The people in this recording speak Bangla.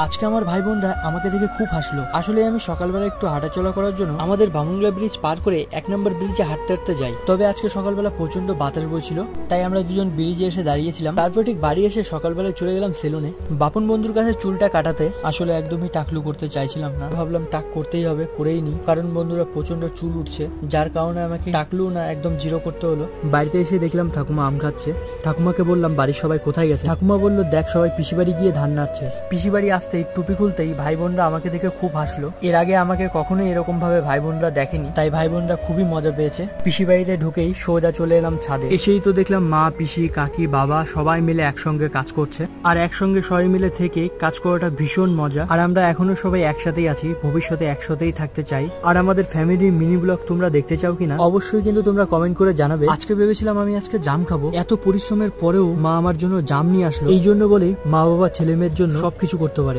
আজকে আমার ভাই বোনরা আমাকে দেখে খুব হাসলো। আসলে আমি সকালবেলা একটু হাঁটাচলা করার জন্য আমাদের বামুংলা ব্রিজ পার করে 1 নম্বর ব্রিজে হাঁটতে হাঁটতে যাই। তবে আজকে সকালবেলা প্রচন্ড বাতাস বইছিল, তাই আমরা দুজন ব্রিজে এসে দাঁড়িয়েছিলাম। তারপর ঠিক বাড়ি এসে সকালবেলা চলে গেলাম সেলুনে বাপন বন্ধুর কাছে চুলটা কাটাতে। আসলে একদমই টাকলু করতে চাইছিলাম না, ভাবলাম টাক করতেই হবে, করেই নি, কারণ বন্ধুরা প্রচন্ড চুল উঠছে, যার কারণে আমাকে টাকলু না একদম জিরো করতে হলো। বাড়িতে এসে দেখলাম ঠাকুমা আম খাচ্ছে। ঠাকুমাকে বললাম বাড়ির সবাই কোথায় গেছে। ঠাকুমা বললো দেখ সবাই পিসি বাড়ি গিয়ে ধান নাড়ছে। পিসি বাড়ি আসতেই টুপি খুলতেই ভাই বোনরা আমাকে দেখে খুব হাসলো। এর আগে আমাকে কখনোই এরকম ভাবে ভাই বোনরা দেখেনি, তাই ভাই বোনরা খুবই মজা পেয়েছে। পিসি বাড়িতে ঢুকেই সোজা চলে এলাম ছাদে। এসেই তো দেখলাম মা, পিসি, কাকি, বাবা সবাই মিলে একসঙ্গে কাজ করছে। আর একসঙ্গে সবাই মিলে থেকে কাজ করাটা ভীষণ মজা। আর আমরা এখনো সবাই একসাথেই আছি, ভবিষ্যতে একসাথেই থাকতে চাই। আর আমাদের ফ্যামিলি মিনি ব্লগ তোমরা দেখতে চাও কিনা অবশ্যই কিন্তু তোমরা কমেন্ট করে জানাবে। আজকে ভেবেছিলাম আমি আজকে জাম খাবো, এত পরিশ্রমের পরেও মা আমার জন্য জাম নিয়ে আসলো। এই জন্য বলে মা বাবা ছেলে মেয়ের জন্য সবকিছু করতে পারে।